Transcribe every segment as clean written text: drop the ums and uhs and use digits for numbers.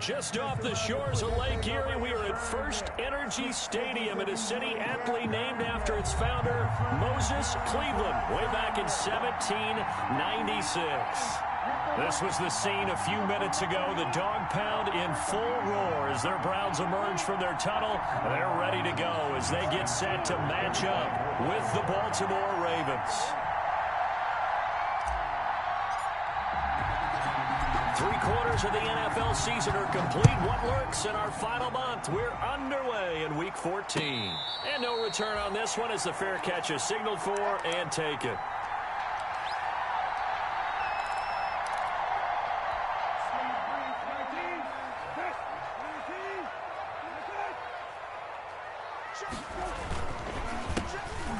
Just off the shores of Lake Erie, we are at First Energy Stadium in a city aptly named after its founder, Moses Cleveland, way back in 1796. This was the scene a few minutes ago. The dog pound in full roar as their Browns emerge from their tunnel. They're ready to go as they get set to match up with the Baltimore Ravens. 3/4 of the NFL season are complete. What lurks in our final month? We're underway in Week 14. And no return on this one as the fair catch is signaled for and taken.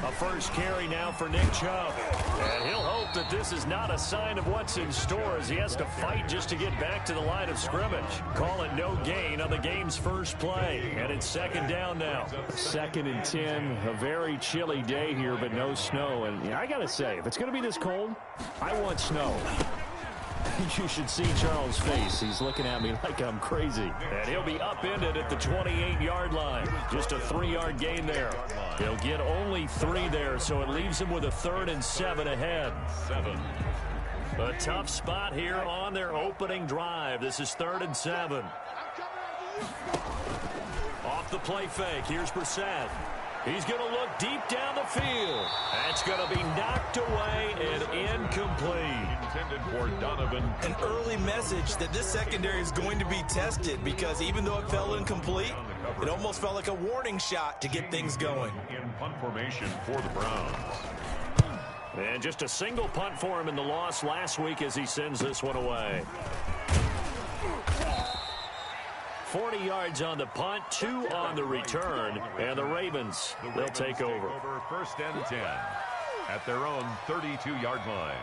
A first carry now for Nick Chubb. And he'll hope that this is not a sign of what's in store as he has to fight just to get back to the line of scrimmage. Call it no gain on the game's first play. And it's second down now. 2nd and 10. A very chilly day here, but no snow. And I got to say, if it's going to be this cold, I want snow. You should see Charles' face. He's looking at me like I'm crazy. And he'll be upended at the 28-yard line. Just a 3-yard gain there. He'll get only 3 there, so it leaves him with a 3rd and 7 ahead. A tough spot here on their opening drive. This is 3rd and 7. Off the play fake. Here's Brissett. He's going to look deep down the field. That's going to be knocked away and incomplete. Intended for Donovan. An early message that this secondary is going to be tested because even though it fell incomplete, it almost felt like a warning shot to get things going. In punt formation for the Browns. And just a single punt for him in the loss last week as he sends this one away. 40 yards on the punt, 2 on the return, and the Ravens, they'll take over. 1st and 10 at their own 32-yard line.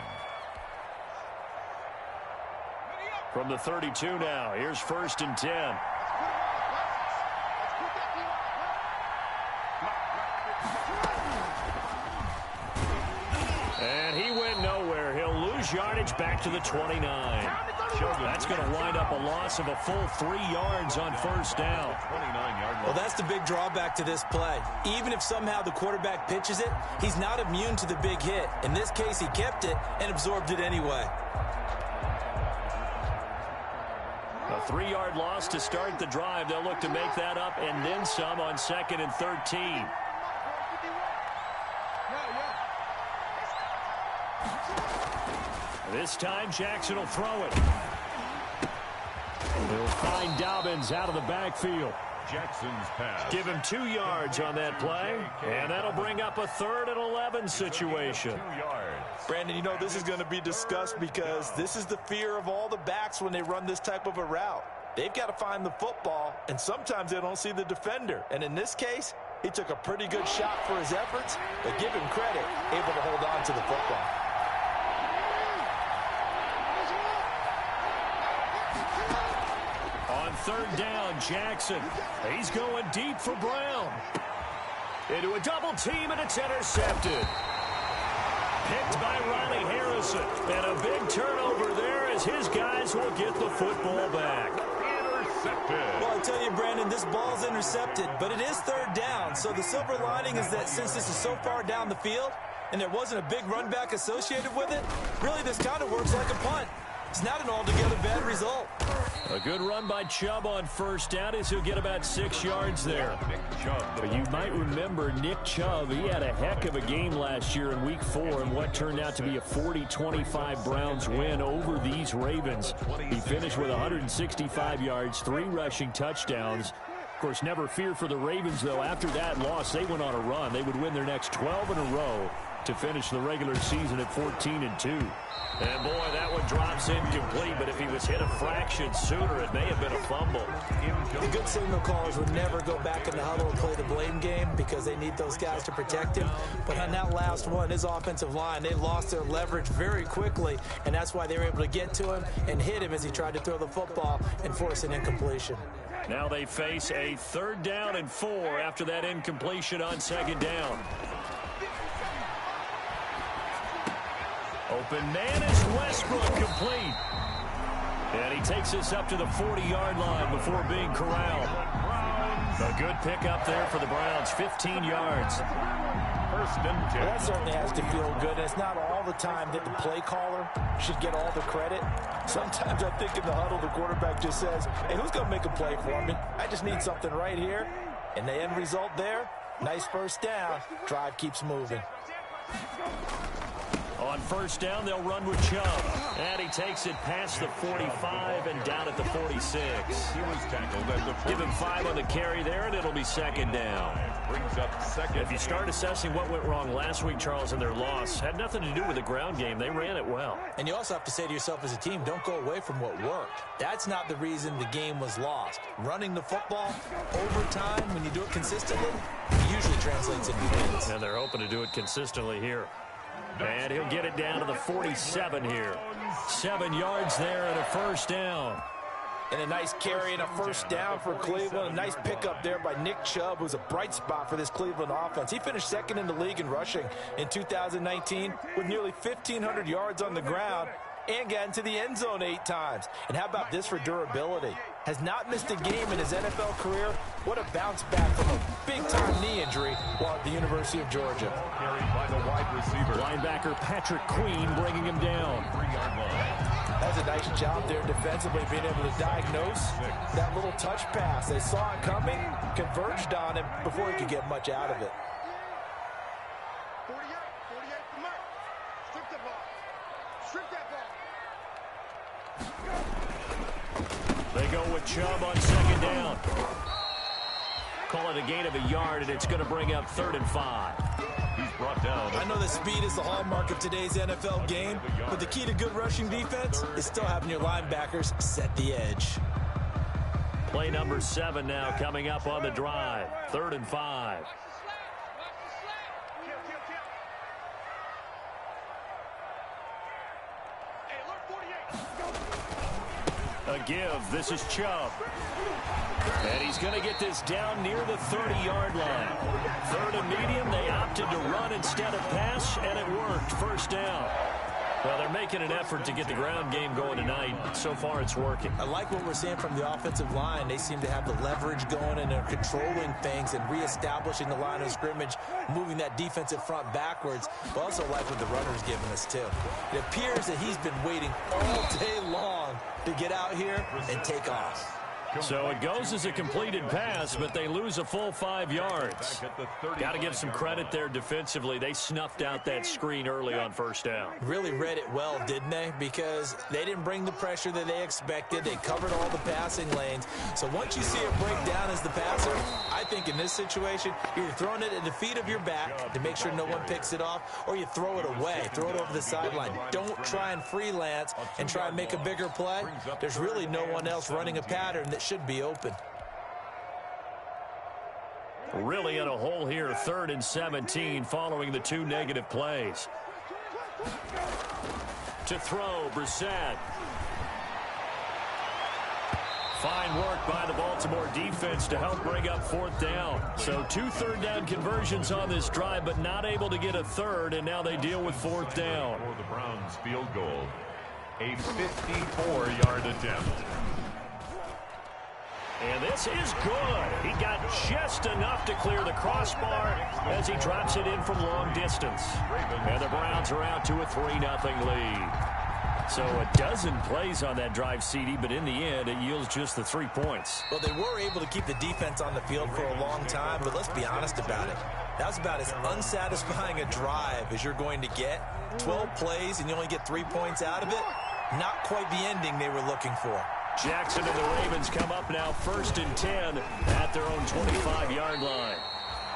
From the 32 now, here's 1st and 10. And he went nowhere. He'll lose yardage back to the 29. That's going to wind up a loss of a full 3 yards on 1st down. Well, that's the big drawback to this play. Even if somehow the quarterback pitches it, he's not immune to the big hit. In this case, he kept it and absorbed it anyway. A 3-yard loss to start the drive. They'll look to make that up and then some on 2nd and 13. This time, Jackson will throw it. He'll find Dobbins out of the backfield. Jackson's pass. Give him 2 yards on that play, and that'll bring up a 3rd and 11 situation. Brandon, you know this is going to be discussed because this is the fear of all the backs when they run this type of a route. They've got to find the football, and sometimes they don't see the defender. And in this case, he took a pretty good shot for his efforts, but give him credit, able to hold on to the football. On 3rd down, Jackson. He's going deep for Brown. Into a double team, and it's intercepted. Picked by Riley Harrison. And a big turnover there as his guys will get the football back. Intercepted. Well, I tell you, Brandon, this ball's intercepted, but it is 3rd down. So the silver lining is that since this is so far down the field and there wasn't a big run back associated with it, really this kind of works like a punt. It's not an altogether bad result. A good run by Chubb on 1st down as he'll get about 6 yards there. You might remember Nick Chubb. He had a heck of a game last year in Week 4 in what turned out to be a 40-25 Browns win over these Ravens. He finished with 165 yards, 3 rushing touchdowns. Of course, never fear for the Ravens, though. After that loss, they went on a run. They would win their next 12 in a row to finish the regular season at 14-2. And, boy, that one drops incomplete, but if he was hit a fraction sooner, it may have been a fumble. The good signal callers would never go back in the huddle and play the blame game because they need those guys to protect him. But on that last one, his offensive line, they lost their leverage very quickly, and that's why they were able to get to him and hit him as he tried to throw the football and force an incompletion. Now they face a 3rd down and 4 after that incompletion on 2nd down. Open man is Westbrook complete. And he takes us up to the 40-yard line before being corralled. A good pickup there for the Browns, 15 yards. First and 10. Well, that certainly has to feel good. It's not all the time that the play caller should get all the credit. Sometimes I think in the huddle, the quarterback just says, hey, who's going to make a play for me? I just need something right here. And the end result there, nice first down. Drive keeps moving. On first down, they'll run with Chubb. And he takes it past the 45 and down at the 46. He was tackled at the 40. Give him 5 on the carry there, and it'll be second down. Brings up second. If you start assessing what went wrong last week, Charles, in their loss, had nothing to do with the ground game. They ran it well. And you also have to say to yourself as a team, don't go away from what worked. That's not the reason the game was lost. Running the football over time, when you do it consistently, it usually translates into wins. And they're hoping to do it consistently here. And he'll get it down to the 47 here. 7 yards there and a first down. And a nice carry and a first down for Cleveland. A nice pickup there by Nick Chubb, who's a bright spot for this Cleveland offense. He finished second in the league in rushing in 2019 with nearly 1,500 yards on the ground and got into the end zone 8 times. And how about this for durability? Has not missed a game in his NFL career. What a bounce back from a big-time knee injury while at the University of Georgia. Carried by the wide receiver. Linebacker Patrick Queen bringing him down. 3-yard line. That's a nice job there defensively, being able to diagnose that little touch pass. They saw it coming, converged on him before he could get much out of it. 48 to mark. Strip the ball. Strip that ball. They go with Chubb on second down. Call it a gain of a yard, and it's going to bring up 3rd and 5. He's brought down. I know that speed is the hallmark of today's NFL game, but the key to good rushing defense is still having your linebackers set the edge. Play number 7 now coming up on the drive. 3rd and 5. A give. This is Chubb. And he's going to get this down near the 30-yard line. 3rd and medium. They opted to run instead of pass, and it worked. First down. Well, they're making an effort to get the ground game going tonight. So far, it's working. I like what we're seeing from the offensive line. They seem to have the leverage going, and they're controlling things and reestablishing the line of scrimmage, moving that defensive front backwards. But also like what the runner's giving us, too. It appears that he's been waiting all day long to get out here and take off. So it goes as a completed pass, but they lose a full 5 yards. Got to give some credit there defensively. They snuffed out that screen early on first down. Really read it well, didn't they? Because they didn't bring the pressure that they expected. They covered all the passing lanes. So once you see it break down as the passer, I think in this situation, you're throwing it at the feet of your back to make sure no one picks it off, or you throw it away, throw it over the sideline. Don't try and freelance and try and make a bigger play. There's really no one else running a pattern that should be open. Really in a hole here, 3rd and 17 following the 2 negative plays. To throw, Brissett. Fine work by the Baltimore defense to help bring up 4th down. So 2 third-down conversions on this drive, but not able to get a 3rd, and now they deal with 4th down. For the Browns field goal, a 54-yard attempt. And this is good. He got just enough to clear the crossbar as he drops it in from long distance. And the Browns are out to a 3-0 lead. So a dozen plays on that drive, CD, but in the end, it yields just the 3 points. Well, they were able to keep the defense on the field for a long time, but let's be honest about it. That was about as unsatisfying a drive as you're going to get. 12 plays and you only get 3 points out of it. Not quite the ending they were looking for. Jackson and the Ravens come up now 1st and 10 at their own 25-yard line.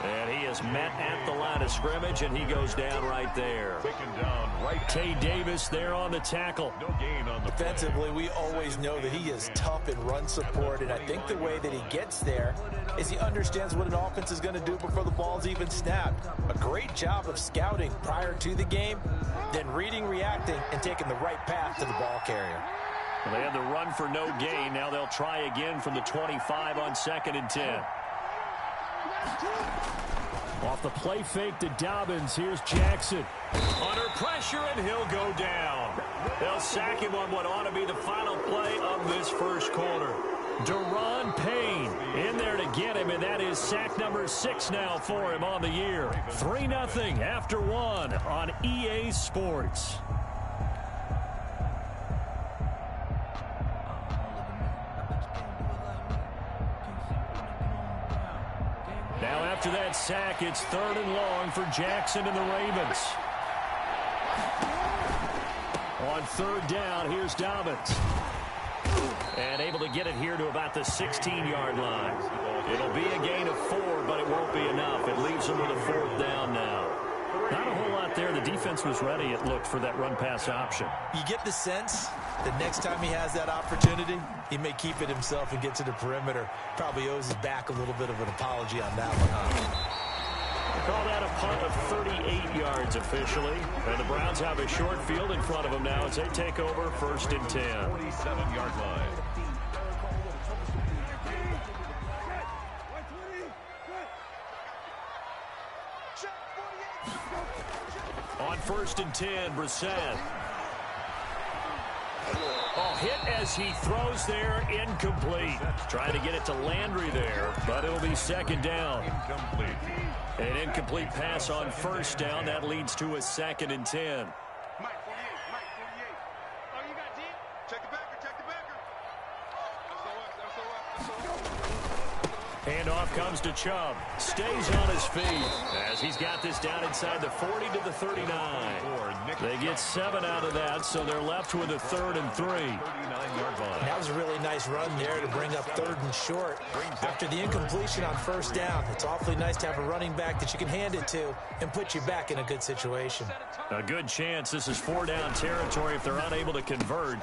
And he is met at the line of scrimmage, and he goes down right there. Taken down right. Tay Davis there on the tackle. No gain on the play. Defensively, we always know that he is tough in run support, and I think the way that he gets there is he understands what an offense is going to do before the ball's even snapped. A great job of scouting prior to the game, then reading, reacting, and taking the right path to the ball carrier. Well, they had the run for no gain. Now they'll try again from the 25 on 2nd and 10. Off the play fake to Dobbins. Here's Jackson. Under pressure, and he'll go down. They'll sack him on what ought to be the final play of this first quarter. Deron Payne in there to get him, and that is sack number 6 now for him on the year. 3-0 after 1 on EA Sports. Now after that sack, it's 3rd and long for Jackson and the Ravens. On 3rd down, here's Dobbins. And able to get it here to about the 16-yard line. It'll be a gain of 4, but it won't be enough. It leaves them with a 4th down now. Not a whole lot there. The defense was ready, it looked, for that run-pass option. You get the sense that next time he has that opportunity, he may keep it himself and get to the perimeter. Probably owes his back a little bit of an apology on that one, huh? Call that a punt of 38 yards officially. And the Browns have a short field in front of them now as they take over 1st and 10. 47-yard line. On 1st and 10, Brissett. Oh, hit as he throws there, incomplete. Trying to get it to Landry there, but it'll be 2nd down. Incomplete. An incomplete pass on 1st down. That leads to a 2nd and 10. Mike 48. Oh, you got deep? Check the backer. Handoff comes to Chubb. Stays on his feet as he's got this down inside the 40 to the 39. They get 7 out of that, so they're left with a 3rd and 3. 39-yard line. That was a really nice run there to bring up 3rd and short. After the incompletion on 1st down, it's awfully nice to have a running back that you can hand it to and put you back in a good situation. A good chance this is 4-down territory if they're unable to convert.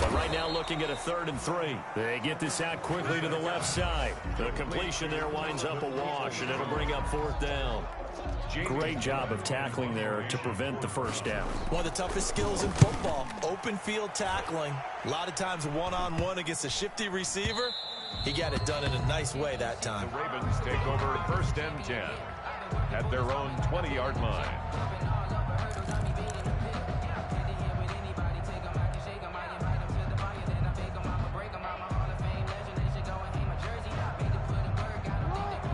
But right now looking at a 3rd and 3. They get this out quickly to the left side. The completion there winds up a wash, and it'll bring up 4th down. Great job of tackling there to prevent the 1st down. One of the toughest skills in football, open field tackling. A lot of times one-on-one against a shifty receiver. He got it done in a nice way that time. The Ravens take over 1st and 10 at their own 20-yard line.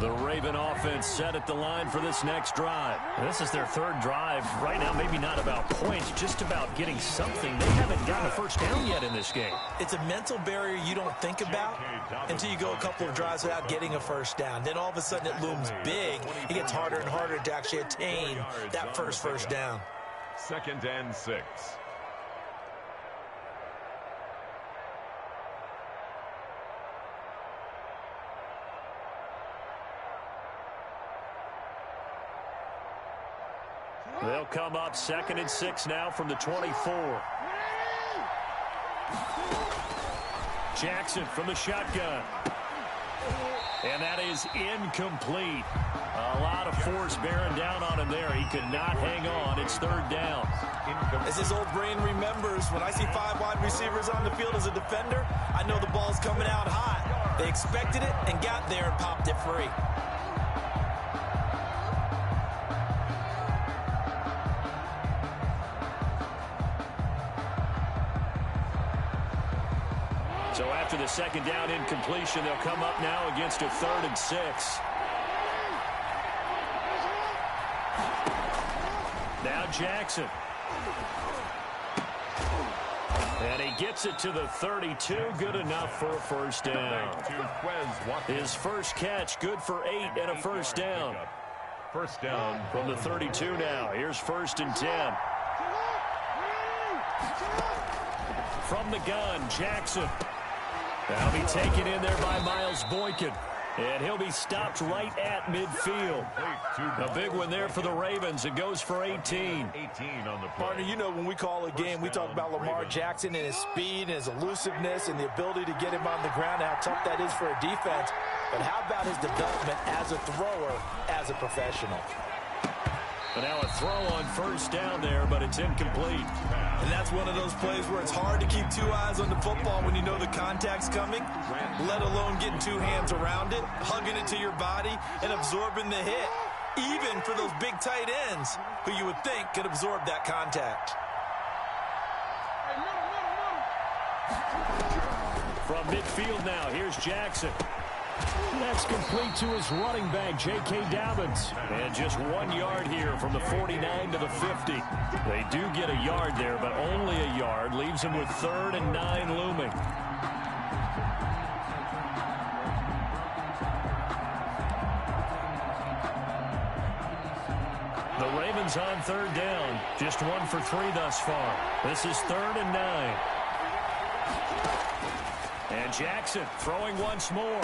The Raven offense set at the line for this next drive. This is their 3rd drive. Right now, maybe not about points, just about getting something. They haven't gotten a 1st down yet in this game. It's a mental barrier you don't think about until you go a couple of drives without getting a 1st down. Then all of a sudden it looms big. It gets harder and harder to actually attain that first down. 2nd and 6. They'll come up 2nd and 6 now from the 24. Jackson from the shotgun. And that is incomplete. A lot of force bearing down on him there. He could not hang on. It's 3rd down. As his old brain remembers, when I see 5 wide receivers on the field as a defender, I know the ball's coming out hot. They expected it and got there and popped it free. So after the 2nd down incompletion, they'll come up now against a 3rd and 6. Now Jackson. And he gets it to the 32. Good enough for a 1st down. His first catch, good for 8 and a 1st down. 1st down from the 32 now. Here's 1st and 10. From the gun, Jackson. That'll be taken in there by Miles Boykin. And he'll be stopped right at midfield. A big one there for the Ravens. It goes for 18. 18 on the play. Partner, you know when we call a game, we talk about Lamar Jackson and his speed and his elusiveness and the ability to get him on the ground and how tough that is for a defense. But how about his development as a thrower, as a professional? But now a throw on 1st down there, but it's incomplete. And that's one of those plays where it's hard to keep 2 eyes on the football when you know the contact's coming, let alone getting 2 hands around it, hugging it to your body, and absorbing the hit, even for those big tight ends who you would think could absorb that contact. From midfield now, here's Jackson. That's complete to his running back, J.K. Dobbins. And just 1 yard here from the 49 to the 50. They do get a yard there, but only a yard. Leaves them with 3rd and 9 looming. The Ravens on 3rd down. Just 1 for 3 thus far. This is 3rd and 9. And Jackson throwing once more.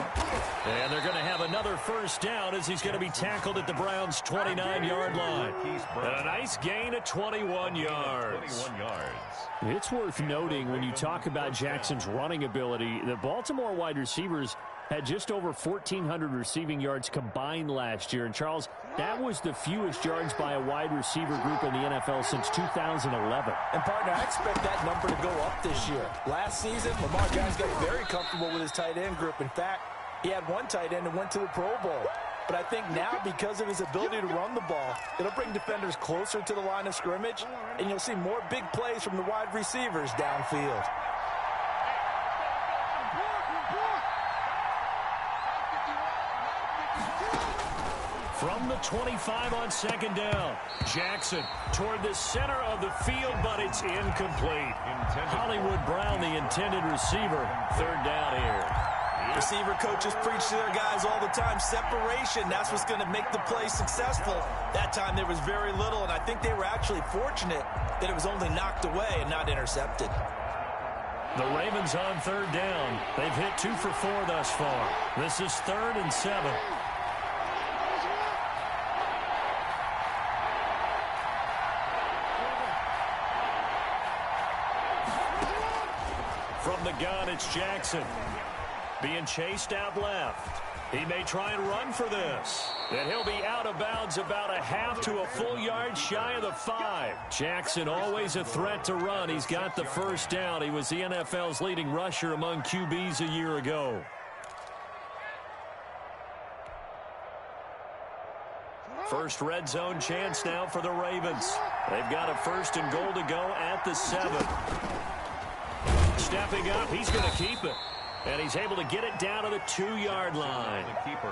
And they're going to have another first down as he's going to be tackled at the Browns' 29-yard line. And a nice gain of 21 yards. 21 yards. It's worth noting when you talk about Jackson's running ability, the Baltimore wide receivers had just over 1,400 receiving yards combined last year. And, Charles, that was the fewest yards by a wide receiver group in the NFL since 2011. And, partner, I expect that number to go up this year. Last season, Lamar Jackson got very comfortable with his tight end group. In fact, he had one tight end and went to the Pro Bowl. But I think now, because of his ability to run the ball, it'll bring defenders closer to the line of scrimmage, and you'll see more big plays from the wide receivers downfield. From the 25 on 2nd down, Jackson toward the center of the field, but it's incomplete. Hollywood Brown, the intended receiver, 3rd down here. Receiver coaches preach to their guys all the time. Separation, that's what's going to make the play successful. That time there was very little, and I think they were actually fortunate that it was only knocked away and not intercepted. The Ravens on 3rd down. They've hit 2 for 4 thus far. This is 3rd and 7. From the gun, it's Jackson. Being chased out left. He may try and run for this. And he'll be out of bounds about a half to a full yard shy of the 5. Jackson always a threat to run. He's got the first down. He was the NFL's leading rusher among QBs a year ago. First red zone chance now for the Ravens. They've got a 1st and goal to go at the 7. Stepping up, he's going to keep it. And he's able to get it down to the 2-yard line.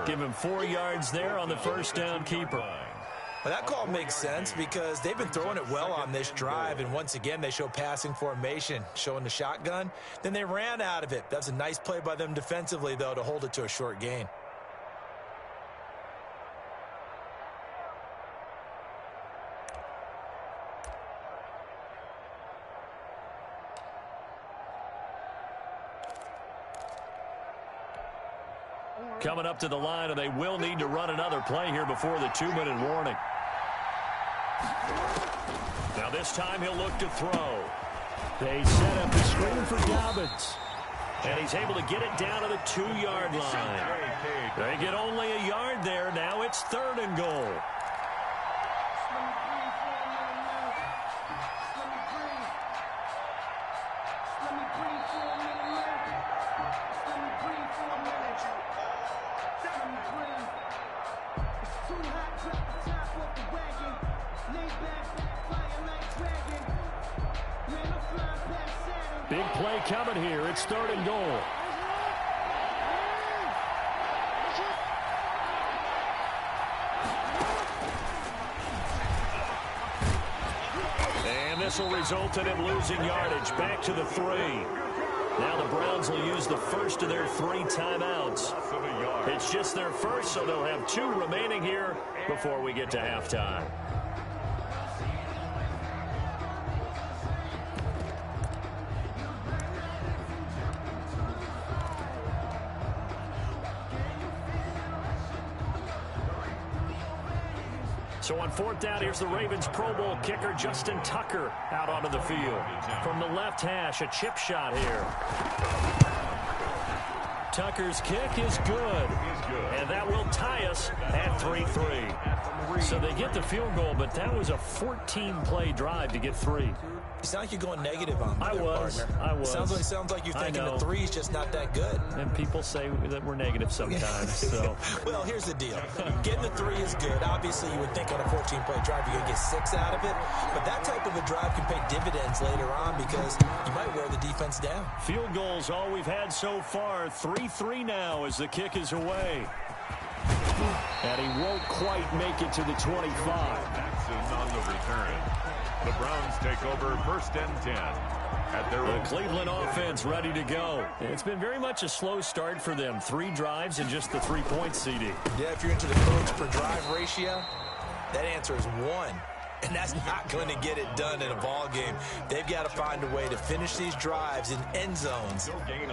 Give him 4 yards there on the first down keeper. Well, that call makes sense because they've been throwing it well on this drive. And once again, they show passing formation, showing the shotgun. Then they ran out of it. That's a nice play by them defensively, though, to hold it to a short gain. Coming up to the line, and they will need to run another play here before the 2-minute warning. Now this time he'll look to throw. They set up the screen for Dobbins. And he's able to get it down to the 2-yard line. They get only a yard there. Now it's 3rd and goal. Big play coming here. It's 3rd and goal. And this will result in him losing yardage. Back to the 3. Now the Browns will use the first of their 3 timeouts. It's just their first, so they'll have 2 remaining here before we get to halftime. So on 4th down, here's the Ravens Pro Bowl kicker, Justin Tucker, out onto the field. From the left hash, a chip shot here. Tucker's kick is good. And that will tie us at 3-3. So they get the field goal, but that was a 14-play drive to get 3. You sound like you're going negative on me. I was. Sounds like you're thinking the 3 is just not that good. And people say that we're negative sometimes. So, well, here's the deal. Getting the 3 is good. Obviously, you would think on a 14-play drive you're going to get 6 out of it. But that type of a drive can pay dividends later on because you might wear the defense down. Field goals all we've had so far. 3-3 now as the kick is away. And he won't quite make it to the 25. Jackson on the return. The Browns take over 1st and 10. At their The Cleveland offense ready to go. It's been very much a slow start for them. 3 drives and just the 3 points, CD. Yeah, if you're into the points per drive ratio, that answer is 1. And that's not going to get it done in a ball game. They've got to find a way to finish these drives in end zones,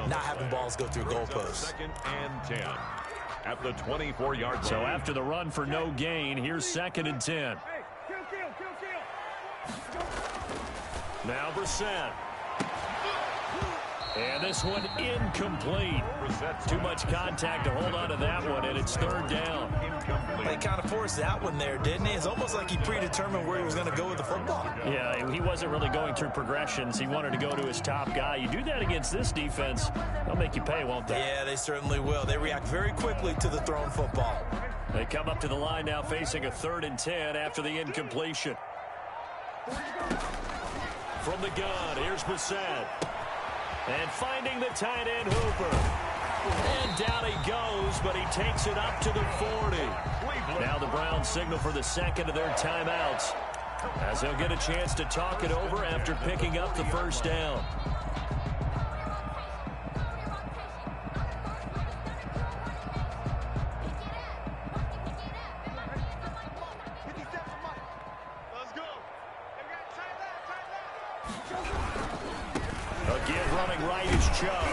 not having balls go through goalposts. 2nd and 10. At the 24-yard line. So after the run for no gain, here's 2nd and 10. Now Brissett. And this one incomplete. Too much contact to hold on to that one, and it's 3rd down. They kind of forced that one there, didn't he? It's almost like he predetermined where he was going to go with the football. Yeah, he wasn't really going through progressions. He wanted to go to his top guy. You do that against this defense, they'll make you pay, won't they? Yeah, they certainly will. They react very quickly to the thrown football. They come up to the line now facing a 3rd and 10 after the incompletion. From the gun, here's Brissett. And finding the tight end Hooper. And down he goes, but he takes it up to the 40. Now the Browns signal for the 2nd of their timeouts, as they'll get a chance to talk it over after picking up the 1st down. Again, running right is Chubb.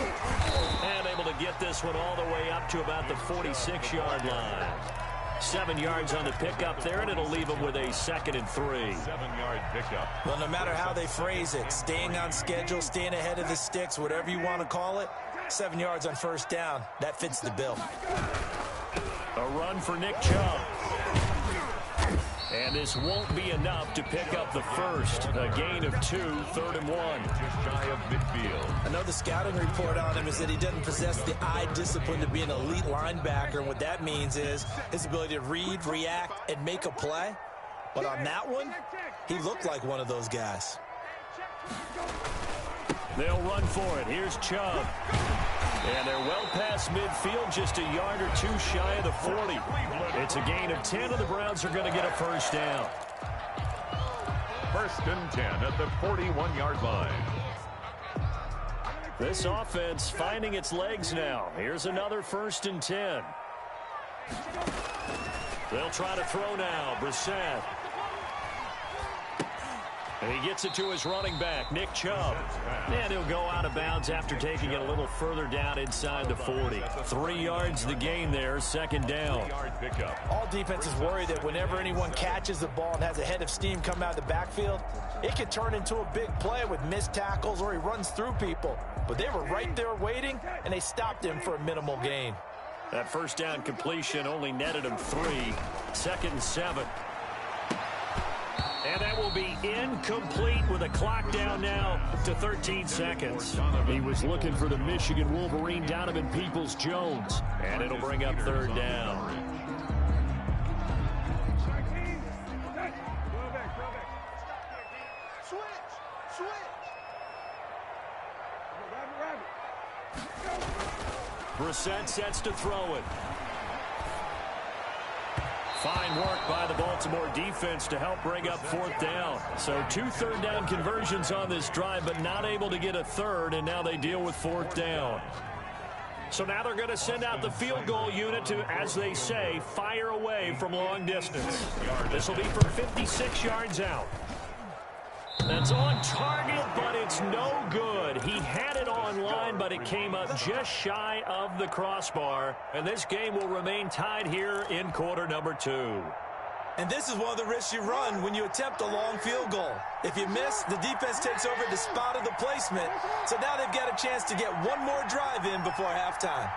And able to get this one all the way up to about the 46-yard line. 7 yards on the pickup there, and it'll leave them with a 2nd and 3. 7-yard pickup. Well, no matter how they phrase it, staying on schedule, staying ahead of the sticks, whatever you want to call it, 7 yards on 1st down, that fits the bill. A run for Nick Chubb. And this won't be enough to pick up the 1st. A gain of 2, 3rd and 1. Just shy of midfield. I know the scouting report on him is that he doesn't possess the eye discipline to be an elite linebacker. And what that means is his ability to read, react, and make a play. But on that one, he looked like one of those guys. They'll run for it. Here's Chubb. And they're well past midfield, just a yard or 2 shy of the 40. It's a gain of 10, and the Browns are going to get a 1st down. 1st and 10 at the 41-yard line. This offense finding its legs now. Here's another 1st and 10. They'll try to throw now. Brissett. And he gets it to his running back, Nick Chubb. And he'll go out of bounds after taking it a little further down inside the 40. 3 yards the gain there, 2nd down. All defenses worry that whenever anyone catches the ball and has a head of steam come out of the backfield, it can turn into a big play with missed tackles or he runs through people. But they were right there waiting, and they stopped him for a minimal gain. That 1st down completion only netted him 3. 2nd and 7. And that will be incomplete with a clock down now to 13 seconds. He was looking for the Michigan Wolverine, Donovan Peoples-Jones. And it'll bring up 3rd down. Brissett sets to throw it. Fine work by the Baltimore defense to help bring up 4th down. So 2 3rd down conversions on this drive, but not able to get a 3rd, and now they deal with 4th down. So now they're going to send out the field goal unit to, as they say, fire away from long distance. This will be from 56 yards out. That's on target, but it's no good. He had it on line, but it came up just shy of the crossbar. And this game will remain tied here in quarter number 2. And this is one of the risks you run when you attempt a long field goal. If you miss, the defense takes over the spot of the placement. So now they've got a chance to get one more drive in before halftime.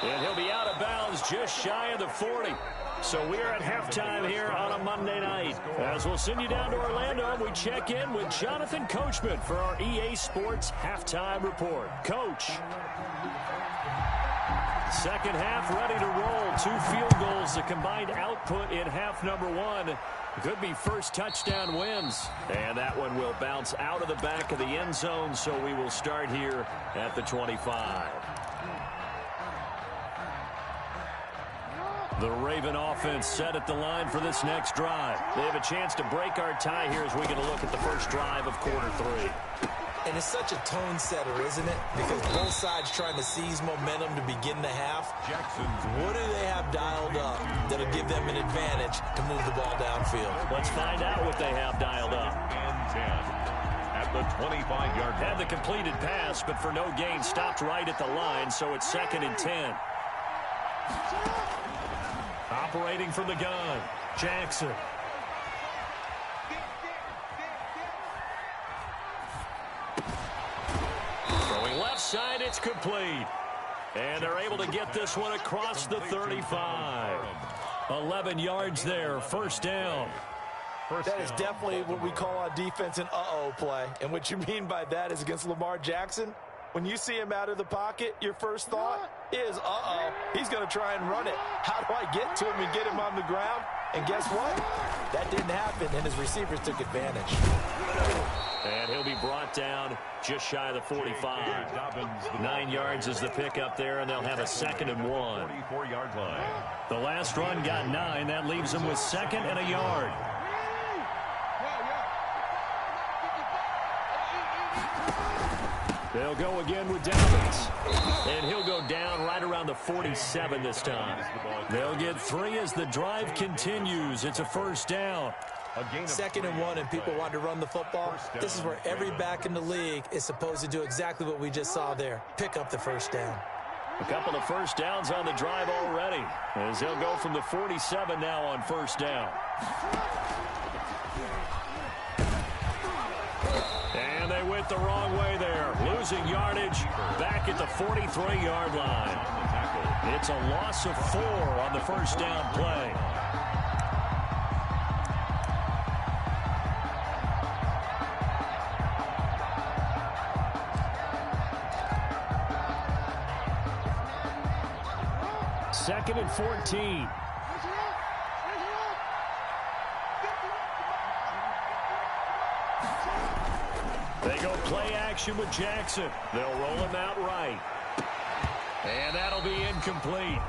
And he'll be out of bounds just shy of the 40. So we are at halftime here on a Monday night. As we'll send you down to Orlando, we check in with Jonathan Coachman for our EA Sports Halftime Report. Coach. Second half ready to roll. 2 field goals, the combined output in half number 1. Could be first touchdown wins. And that one will bounce out of the back of the end zone, so we will start here at the 25. The Raven offense set at the line for this next drive. They have a chance to break our tie here as we get a look at the first drive of quarter 3. And it's such a tone setter, isn't it? Because both sides trying to seize momentum to begin the half. What do they have dialed up that'll give them an advantage to move the ball downfield? Let's find out what they have dialed up. And 10 at the 25-yard line. Had the completed pass, but for no gain, stopped right at the line, so it's 2nd and 10. Operating from the gun, Jackson. Throwing left side, it's complete. And they're able to get this one across the 35. 11 yards there, first down. That is definitely what we call on defense an uh-oh play. And what you mean by that is against Lamar Jackson, when you see him out of the pocket, your first thought is, uh-oh, he's going to try and run it. How do I get to him and get him on the ground? And guess what? That didn't happen, and his receivers took advantage. And he'll be brought down just shy of the 45. 9 yards is the pickup there, and they'll have a 2nd and 1. 44-yard line. The last run got 9. That leaves them with 2nd and a yard. They'll go again with Dobbins. And he'll go down right around the 47 this time. They'll get 3 as the drive continues. It's a first down. 2nd and 1, and people want to run the football. This is where every back in the league is supposed to do exactly what we just saw there. Pick up the first down. A couple of first downs on the drive already, as they'll go from the 47 now on first down. And they went the wrong way there. Losing yardage back at the 43-yard line. It's a loss of 4 on the first down play. Second and 14. They go play action with Jackson. They'll roll him out right. And that'll be incomplete.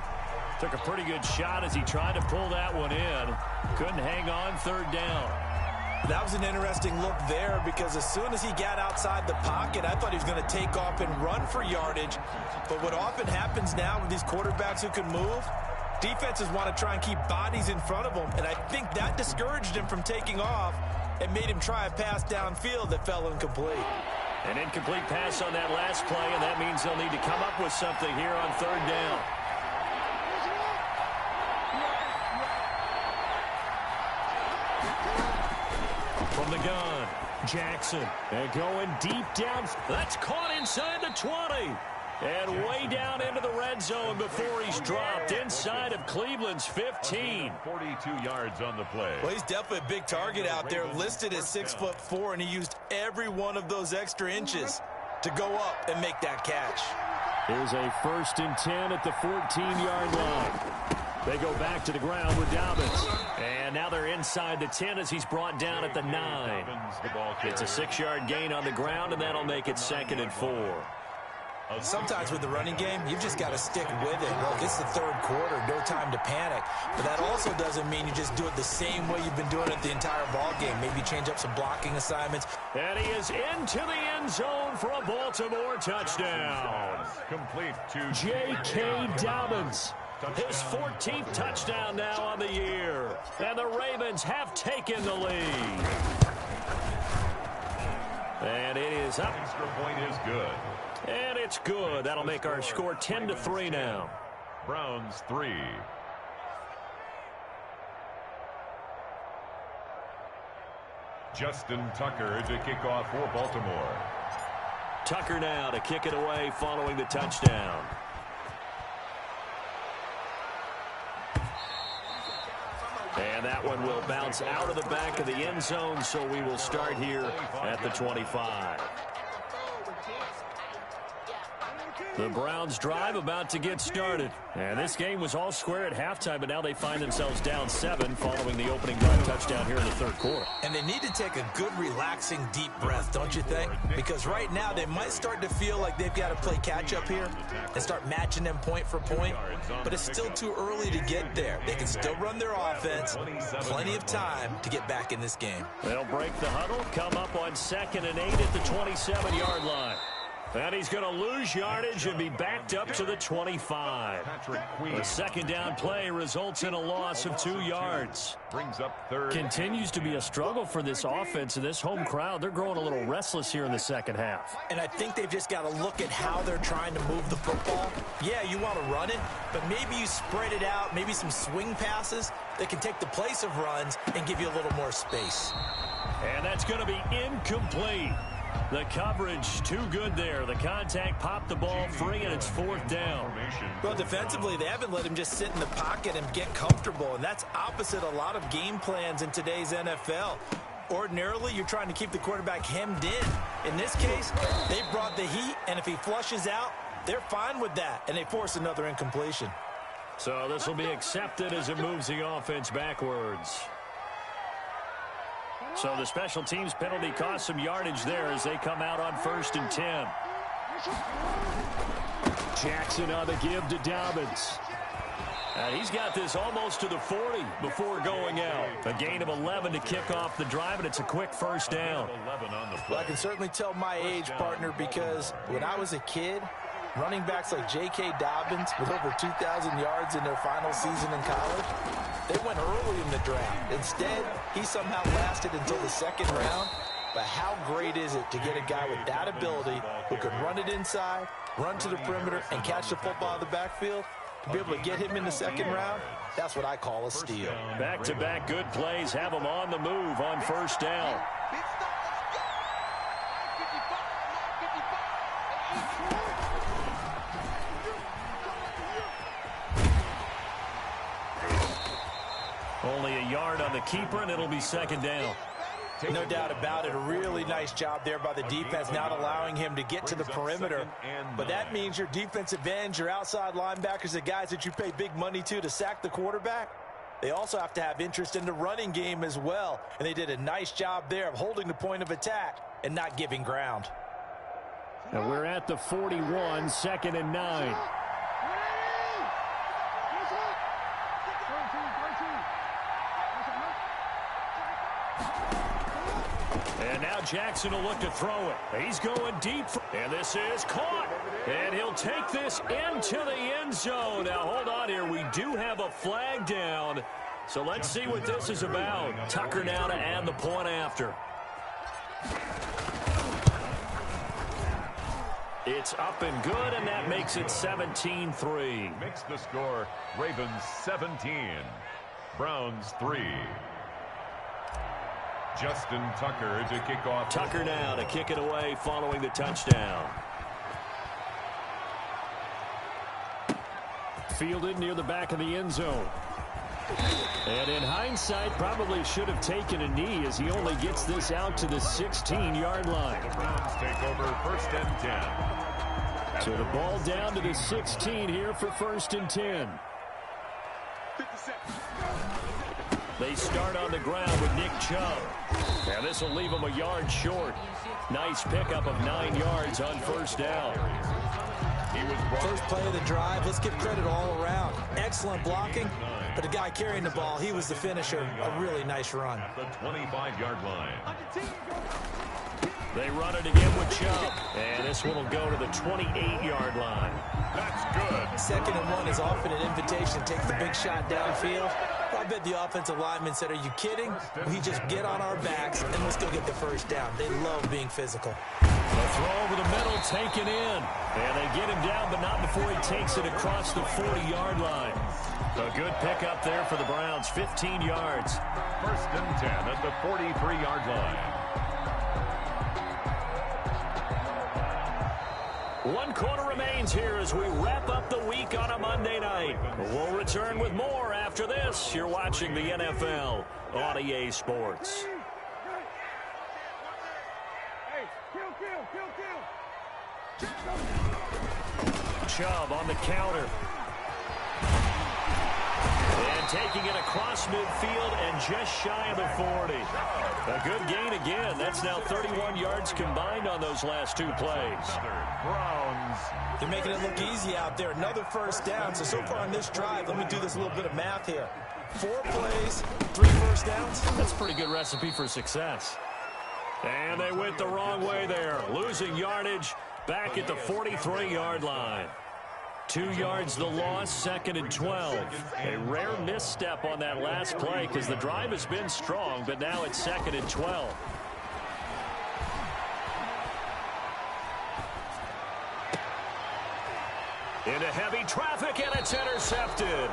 Took a pretty good shot as he tried to pull that one in. Couldn't hang on, third down. That was an interesting look there because as soon as he got outside the pocket, I thought he was going to take off and run for yardage. But what often happens now with these quarterbacks who can move, defenses want to try and keep bodies in front of them. And I think that discouraged him from taking off and made him try a pass downfield that fell incomplete. An incomplete pass on that last play, and that means they'll need to come up with something here on third down. From the gun, Jackson. And going deep down. That's caught inside the 20. And way down into the red zone before he's dropped inside of Cleveland's 15. 42 yards on the play. Well, he's definitely a big target out there, listed as 6'4", and he used every one of those extra inches to go up and make that catch. Here's a 1st and 10 at the 14-yard line. They go back to the ground with Dobbins. And now they're inside the 10 as he's brought down at the 9. It's a 6-yard gain on the ground, and that'll make it 2nd and 4. Sometimes with the running game, you've just got to stick with it. Look, it's the third quarter, no time to panic. But that also doesn't mean you just do it the same way you've been doing it the entire ball game. Maybe change up some blocking assignments. And he is into the end zone for a Baltimore touchdown. Complete to J.K. Dobbins. His 14th touchdown now on the year. And the Ravens have taken the lead. And it is up. Extra point is good. And it's good. That'll make our score 10-3 now. Browns 3. Justin Tucker to kick off for Baltimore. Tucker now to kick it away following the touchdown. And that one will bounce out of the back of the end zone, so we will start here at the 25. The Browns drive about to get started. And this game was all square at halftime, but now they find themselves down 7 following the opening drive touchdown here in the third quarter. And they need to take a good, relaxing, deep breath, don't you think? Because right now they might start to feel like they've got to play catch-up here and start matching them point for point. But it's still too early to get there. They can still run their offense. Plenty of time to get back in this game. They'll break the huddle, come up on 2nd and 8 at the 27-yard line. And he's going to lose yardage and be backed up to the 25. The second down play results in a loss of 2 yards. Brings up third. Continues to be a struggle for this offense and this home crowd. They're growing a little restless here in the second half. And I think they've just got to look at how they're trying to move the football. Yeah, you want to run it, but maybe you spread it out, maybe some swing passes that can take the place of runs and give you a little more space. And that's going to be incomplete. The coverage too good there. The contact popped the ball free, and it's 4th down. Well, defensively, they haven't let him just sit in the pocket and get comfortable, and that's opposite a lot of game plans in today's NFL. Ordinarily, you're trying to keep the quarterback hemmed in. In this case, they brought the heat, and if he flushes out, they're fine with that, and they force another incompletion. So this will be accepted as it moves the offense backwards. So the special teams penalty cost some yardage there as they come out on 1st and 10. Jackson on the give to Dobbins. He's got this almost to the 40 before going out. A gain of 11 to kick off the drive, and it's a quick 1st down. Well, I can certainly tell my age, partner, because when I was a kid, running backs like J.K. Dobbins with over 2,000 yards in their final season in college, they went early in the draft. Instead, he somehow lasted until the 2nd round. But how great is it to get a guy with that ability who can run it inside, run to the perimeter, and catch the football in the backfield? To be able to get him in the 2nd round, that's what I call a steal. Back-to-back good plays have him on the move on 1st down. Only a yard on the keeper, and it'll be 2nd down. No doubt about it. A really nice job there by the defense, not allowing him to get to the perimeter. But that means your defensive ends, your outside linebackers, the guys that you pay big money to sack the quarterback, they also have to have interest in the running game as well. And they did a nice job there of holding the point of attack and not giving ground. And we're at the 41, 2nd and 9. And now Jackson will look to throw it. He's going deep. And this is caught. And he'll take this into the end zone. Now, hold on here. We do have a flag down. So let's see what this is about. Tucker now to add the point after. It's up and good, and that makes it 17-3. Makes the score Ravens 17, Browns 3. Justin Tucker to kick off. Tucker now to kick it away following the touchdown. Fielded near the back of the end zone. And in hindsight, probably should have taken a knee as he only gets this out to the 16-yard line. The Browns take over 1st and 10. So the ball down to the 16 here for 1st and 10. They start on the ground with Nick Chubb. Now this will leave him a yard short. Nice pickup of 9 yards on 1st down. He was First play of the drive. Let's give credit all around. Excellent blocking. But the guy carrying the ball, he was the finisher. A really nice run. the 25-yard line. They run it again with Chubb. And this one will go to the 28-yard line. That's good. 2nd and 1 is often an invitation to take the big shot downfield. I bet the offensive lineman said, are you kidding? We just get on our backs and let's go get the 1st down. They love being physical. The throw over the middle, taken in. And they get him down, but not before he takes it across the 40-yard line. A good pickup there for the Browns, 15 yards. First and 10 at the 43-yard line. 1 quarter remains here as we wrap up the week on a Monday night. We'll return with more after this. You're watching the NFL on EA Sports. Chubb on the counter. And taking it across midfield and just shy of the 40. A good gain again. That's now 31 yards combined on those last 2 plays. Browns. They're making it look easy out there. Another first down. So far on this drive, let me do this little bit of math here. 4 plays, 3 first downs. That's a pretty good recipe for success. And they went the wrong way there. Losing yardage back at the 43-yard line. 2 yards the loss, 2nd and 12. A rare misstep on that last play because the drive has been strong, but now it's 2nd and 12. Into heavy traffic, and it's intercepted.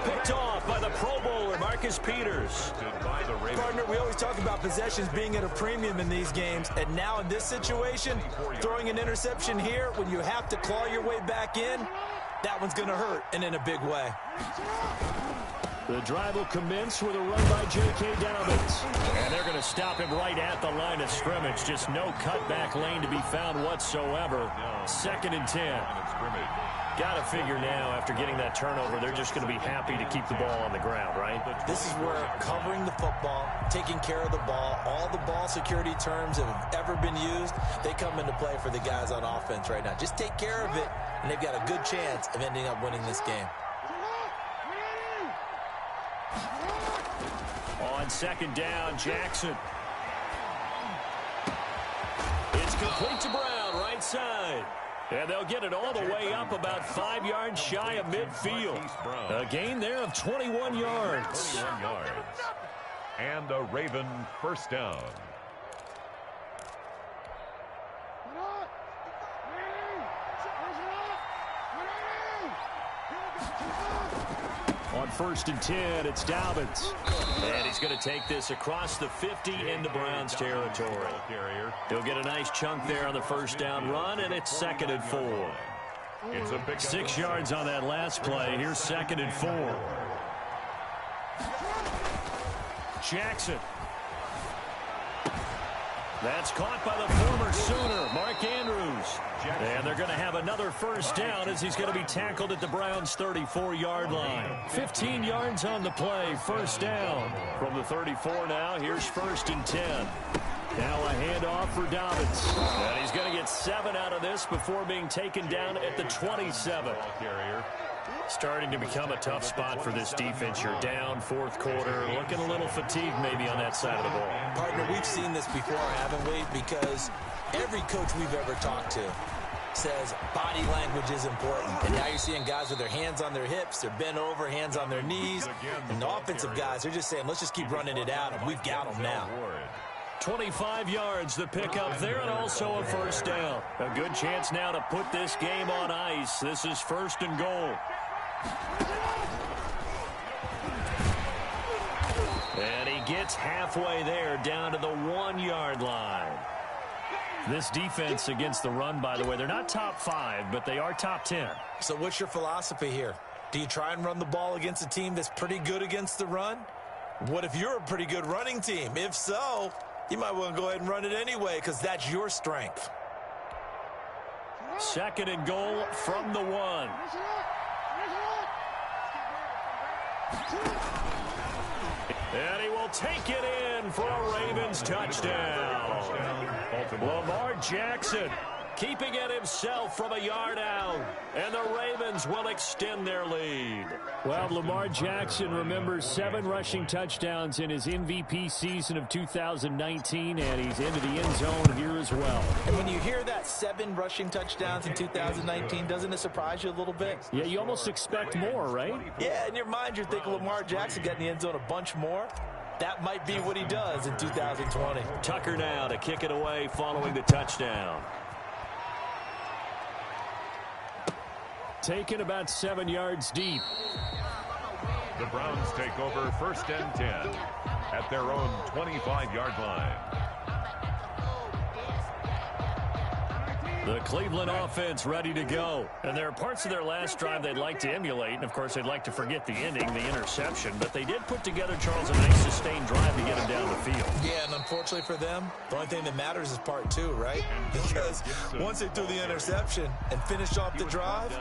Picked off by the Pro Bowler, Marcus Peters. Partner, we always talk about possessions being at a premium in these games, and now in this situation, throwing an interception here when you have to claw your way back in, that one's going to hurt, and in a big way. The drive will commence with a run by J.K. Dobbins. And they're going to stop him right at the line of scrimmage. Just no cutback lane to be found whatsoever. 2nd and 10. Got to figure now, after getting that turnover, they're just going to be happy to keep the ball on the ground, right? This is where covering the football, taking care of the ball, all the ball security terms that have ever been used, they come into play for the guys on offense right now. Just take care of it, and they've got a good chance of ending up winning this game. On 2nd down, Jackson. It's complete to Brown, right side. And they'll get it all the way up about 5 yards shy of midfield. A gain there of 21 yards. 21 yards. And a Raven first down. On 1st and 10, it's Dobbins. And he's going to take this across the 50 into Browns territory. He'll get a nice chunk there on the first down run, and it's 2nd and 4. 6 yards on that last play. Here's 2nd and 4. Jackson. That's caught by the former Sooner, Mark Andrews. And they're going to have another first down as he's going to be tackled at the Browns' 34-yard line. 15 yards on the play, first down. From the 34 now, here's 1st and 10. Now a handoff for Dobbins. And he's going to get 7 out of this before being taken down at the 27. Starting to become a tough spot for this defense. You're down 4th quarter, looking a little fatigued maybe on that side of the ball. Partner, we've seen this before, haven't we? Because every coach we've ever talked to says body language is important. And now you're seeing guys with their hands on their hips, they're bent over, hands on their knees. And the offensive guys, they're just saying, let's just keep running it out, and we've got them now. 25 yards the pickup there, and also a first down. A good chance now to put this game on ice. This is 1st and goal. And he gets halfway there, down to the 1-yard line. This defense against the run, by the way, they're not top 5, but they are top 10. So what's your philosophy here? Do you try and run the ball against a team that's pretty good against the run? What if you're a pretty good running team? If so, you might want to go ahead and run it anyway, because that's your strength. 2nd and goal from the 1. And he will take it in for a Ravens touchdown. Lamar Jackson keeping it himself from a yard out. And the Ravens will extend their lead. Well, Lamar Jackson remembers 7 rushing touchdowns in his MVP season of 2019, and he's into the end zone here as well. And when you hear that 7 rushing touchdowns in 2019, doesn't it surprise you a little bit? Yeah, you almost expect more, right? Yeah, in your mind, you're thinking Lamar Jackson got in the end zone a bunch more. That might be what he does in 2020. Tucker now to kick it away following the touchdown. taken about 7 yards deep. The Browns take over 1st and 10 at their own 25-yard line. The Cleveland offense ready to go. And there are parts of their last drive they'd like to emulate. And, of course, they'd like to forget the ending, the interception. But they did put together, Charles, a nice sustained drive to get him down the field. Yeah, and unfortunately for them, the only thing that matters is part 2, right? Because once they threw the interception and finished off the drive,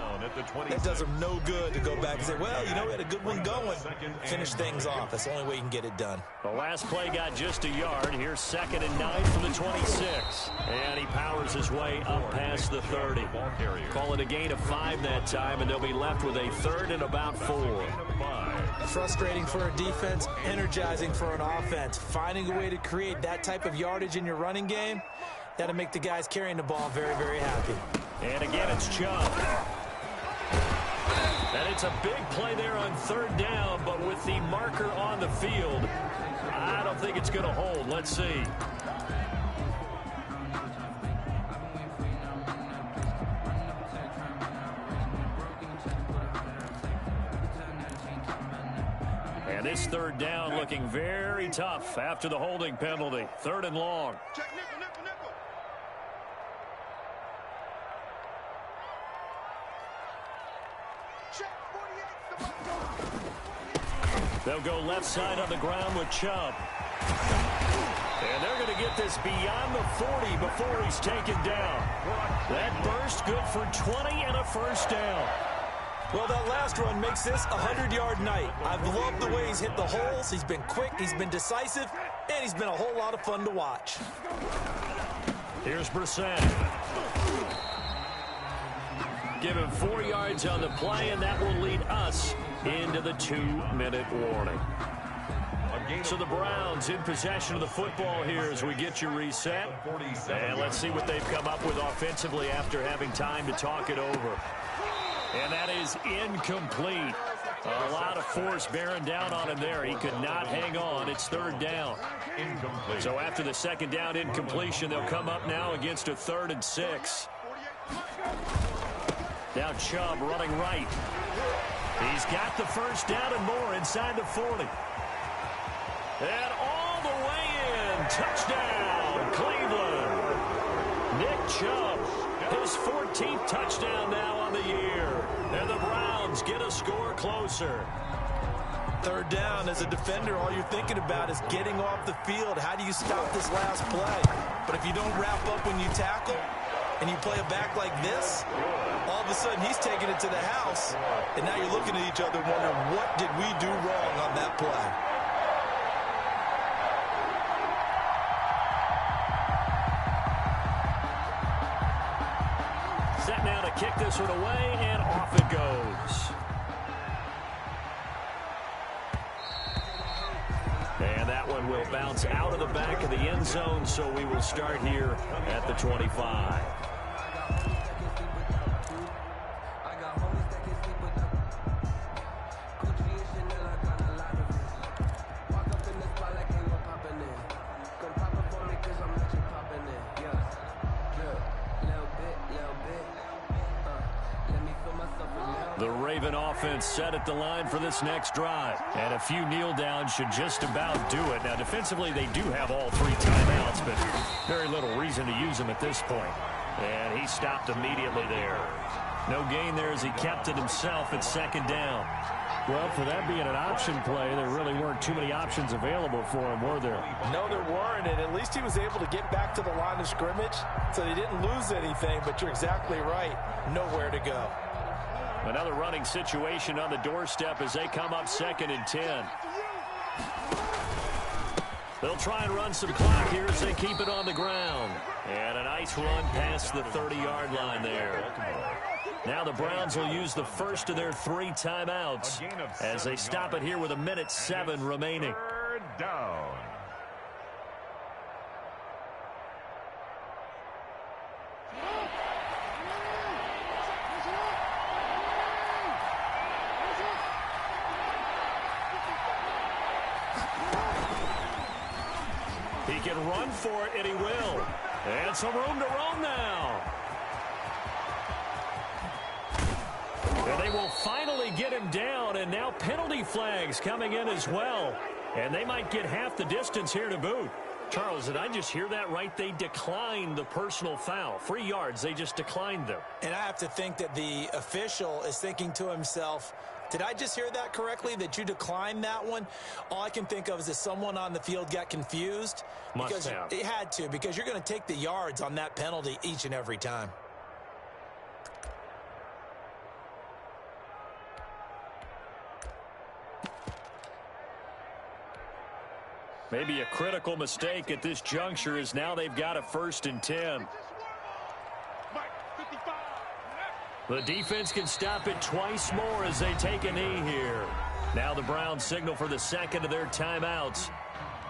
it does them no good to go back and say, well, you know, we had a good one going. Finish things off. That's the only way you can get it done. The last play got just a yard. Here's 2nd and 9 from the 26. And he powers his way up past the 30. Call it a gain of 5 that time, and they'll be left with a 3rd and about 4. Frustrating for a defense, energizing for an offense. Finding a way to create that type of yardage in your running game, that'll make the guys carrying the ball very, very happy. And again, it's Chubb. And it's a big play there on 3rd down, but with the marker on the field, I don't think it's going to hold. Let's see. And this 3rd down looking very tough after the holding penalty. 3rd and long. Check nickel, nickel, nickel. Check 48. They'll go left side on the ground with Chubb. And they're going to get this beyond the 40 before he's taken down. That burst good for 20 and a 1st down. Well, that last run makes this a 100-yard night. I've loved the way he's hit the holes. He's been quick, he's been decisive, and he's been a whole lot of fun to watch. Here's Brissett. Give him 4 yards on the play, and that will lead us into the 2-minute warning. So the Browns in possession of the football here as we get you reset. And let's see what they've come up with offensively after having time to talk it over. And that is incomplete. A lot of force bearing down on him there. He could not hang on. It's 3rd down. Incomplete. So after the 2nd down incompletion, they'll come up now against a 3rd and 6. Now Chubb running right. He's got the 1st down and more inside the 40. And all the way in. Touchdown, Cleveland. Nick Chubb, his 14th touchdown now on the year. And the Browns get a score closer. 3rd down, as a defender, all you're thinking about is getting off the field. How do you stop this last play? But if you don't wrap up when you tackle and you play it back like this, all of a sudden he's taking it to the house. And now you're looking at each other wondering, what did we do wrong on that play? Set now to kick this one away, and off it goes. And that one will bounce out of the back of the end zone, so we will start here at the 25. Offense set at the line for this next drive. And a few kneel downs should just about do it. Now, defensively, they do have all 3 timeouts, but very little reason to use them at this point. And he stopped immediately there. No gain there as he kept it himself at 2nd down. Well, for that being an option play, there really weren't too many options available for him, were there? No, there weren't, and at least he was able to get back to the line of scrimmage, so he didn't lose anything, but you're exactly right. Nowhere to go. Another running situation on the doorstep as they come up 2nd and 10. They'll try and run some clock here as they keep it on the ground. And a nice run past the 30-yard line there. Now the Browns will use the first of their 3 timeouts as they stop it here with 1:07 remaining. 3rd down. He can run for it, and he will. And some room to roam now. finally get him down, and now penalty flags coming in as well. And they might get half the distance here to boot. Charles, did I just hear that right? They declined the personal foul. 3 yards, they just declined them. And I have to think that the official is thinking to himself, did I just hear that correctly, that you declined that one? All I can think of is that someone on the field got confused. Must have. It had to, because you're going to take the yards on that penalty each and every time. Maybe a critical mistake at this juncture is now they've got a 1st and 10. The defense can stop it twice more as they take a knee here. Now the Browns signal for the second of their timeouts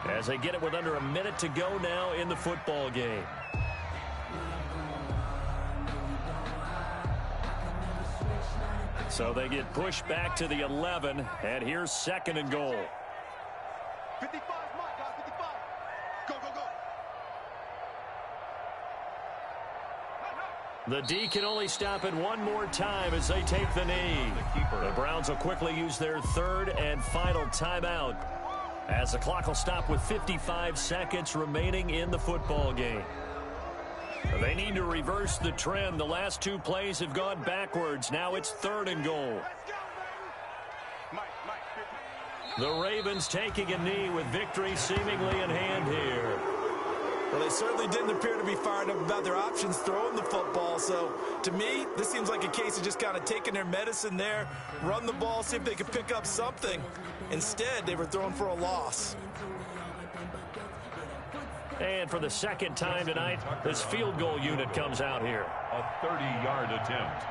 as they get it with under a minute to go now in the football game. So they get pushed back to the 11, and here's 2nd and goal. 55, Mike, 55. Go, go, go. The D can only stop it one more time as they take the knee. The Browns will quickly use their 3rd and final timeout as the clock will stop with 55 seconds remaining in the football game. They need to reverse the trend. The last 2 plays have gone backwards. Now it's 3rd and goal. The Ravens taking a knee with victory seemingly in hand here. Well, they certainly didn't appear to be fired up about their options throwing the football. So, to me, this seems like a case of just kind of taking their medicine there, run the ball, see if they could pick up something. Instead, they were throwing for a loss. And for the 2nd time tonight, this field goal unit comes out here. A 30-yard attempt.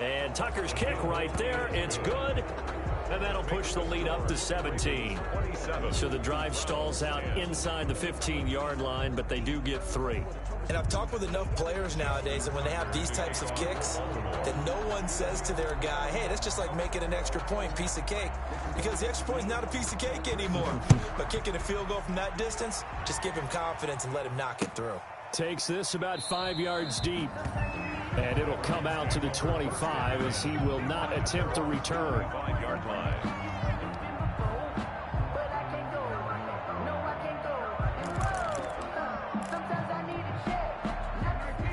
And Tucker's kick right there. It's good. And that'll push the lead up to 17. So the drive stalls out inside the 15-yard line, but they do get 3. And I've talked with enough players nowadays, and when they have these types of kicks, that no one says to their guy, hey, that's just like making an extra point, piece of cake. Because the extra point is not a piece of cake anymore. But kicking a field goal from that distance, just give him confidence and let him knock it through. Takes this about 5 yards deep. And it'll come out to the 25 as he will not attempt to return. 5-yard line.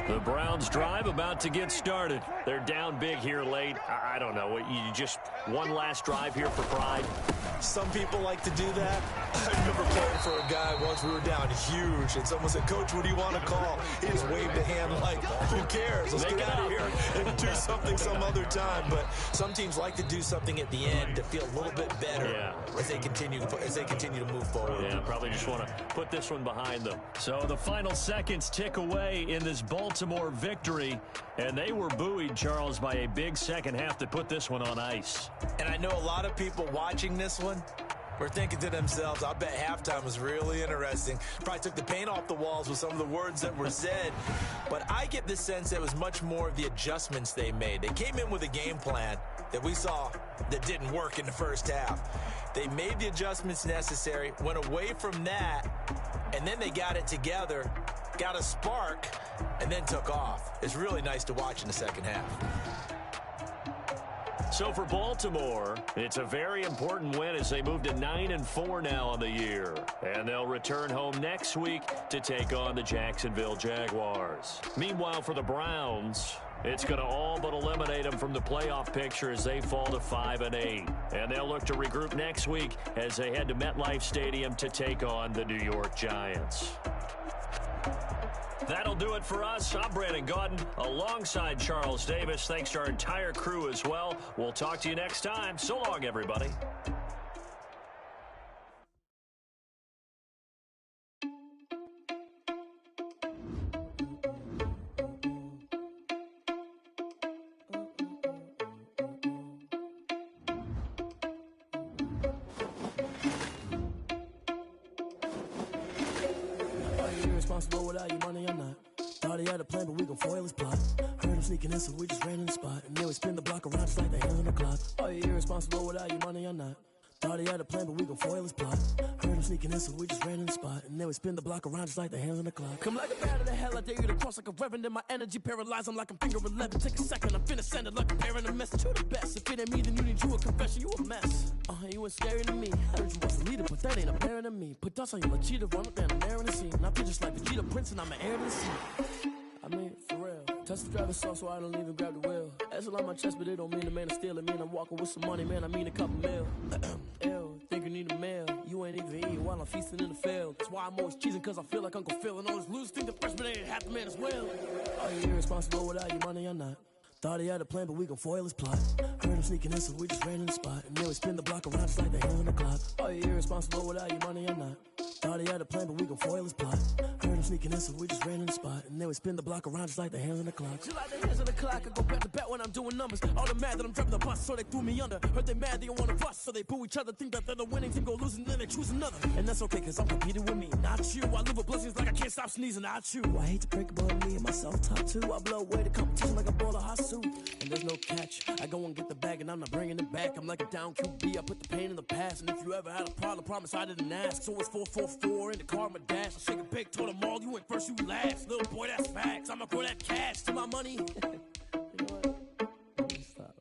The Browns drive about to get started. They're down big here late. I don't know. You just one last drive here for pride. Some people like to do that. I remember playing for a guy once. We were down huge, and someone said, Coach, what do you want to call? He just waved a hand like, who cares? Let's get out of here and do something some other time. But some teams like to do something at the end to feel a little bit better as they continue to move forward. Yeah, probably just want to put this one behind them. So the final seconds tick away in this Baltimore victory, and they were buoyed, Charles, by a big second half that put this one on ice. And I know a lot of people watching this one were thinking to themselves, I bet halftime was really interesting. Probably took the paint off the walls with some of the words that were said. But I get the sense that it was much more of the adjustments they made. They came in with a game plan that we saw that didn't work in the first half. They made the adjustments necessary, went away from that, and then they got it together, got a spark, and then took off. It's really nice to watch in the second half. So for Baltimore, it's a very important win as they move to 9-4 now on the year. And they'll return home next week to take on the Jacksonville Jaguars. Meanwhile, for the Browns, it's going to all but eliminate them from the playoff picture as they fall to 5-8. And they'll look to regroup next week as they head to MetLife Stadium to take on the New York Giants. That'll do it for us. I'm Brandon Gaudin alongside Charles Davis. Thanks to our entire crew as well. We'll talk to you next time. So long, everybody. irresponsible without your money or not. Thought he had a plan, but we gon' foil his plot. Heard him sneaking in, so we just ran in the spot. And then we spin the block around just like the hands on the clock. Are you irresponsible without your money or not? Thought he had a plan, but we gon' foil his plot. Heard him sneaking in, so we just ran in the spot. And then we spin the block around just like the hands on the clock. Come like a bat of the hell, I dare you to cross like a reverend. In my energy paralyzed, I'm like I'm finger 11. Take a second, I'm finna send it like a parent a message to the best. If it ain't me, then you need you a confession, you a mess. You ain't scary to me. Heard you was a leader, but that ain't apparent to me. Put dust on you, cheetah, run up there and air in the scene. I feel just like Vegeta Prince, and I'm an heir to the scene. I mean, for real. Touch the driver's soft, so I don't even grab the wheel. That's on my chest, but it don't mean the man is stealing. Mean I'm walking with some money, man. I mean a couple mil. Ew, think you need a meal. You ain't even eating while I'm feasting in the field. That's why I'm always cheesing, cause I feel like Uncle Phil. And all those losers think the freshman ain't half the man as well. Are you irresponsible without your money or not? Thought he had a plan, but we gon' foil his plot. Heard him sneaking in, so we just ran in the spot. And then we spin the block around just like the hands on the clock. Are you irresponsible without your money or not? Thought he had a plan, but we gon' foil his plot. Heard him sneaking in, so we just ran in the spot. And then we spin the block around just like the hands on the clock. Just like the hands on the clock, I go back to back when I'm doing numbers. All the mad that I'm driving the bus, so they threw me under. Heard they mad, they don't wanna bust, so they boo each other. Think that they're the winning team, go losing, then they choose another. And that's okay, cause I'm competing with me, not you. I live with blessings like I can't stop sneezing, not you. I hate to break about me and myself top two. I blow away the competition like a ball of hot soup. And there's no catch. I go and get the bag and I'm not bringing it back. I'm like a down QB, I put the pain in the past. And if you ever had a problem, promise I didn't ask. So it's 444 in the car, my dash. I shake a big, told them all, you went first, you last. Little boy, that's facts. I'ma grow that cash to my money. You know what? Let me stop.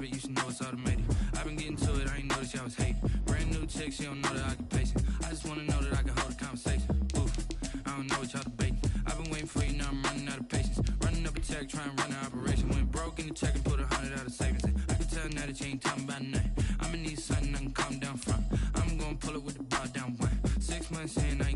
You should know it's automated. I've been getting to it, I ain't noticed y'all was hating. Brand new chick, she don't know that I can pace it. I just wanna know that I can hold a conversation. Oof, I don't know what y'all debating. I've been waiting for you, now I'm running out of patience. Running up a check, trying to run an operation. Went broke in the check and put 100 out of savings in. I can tell now that you ain't talking about nothing. I'ma need something I can calm down from. I'm gonna pull it with the bar down one. 6 months in, I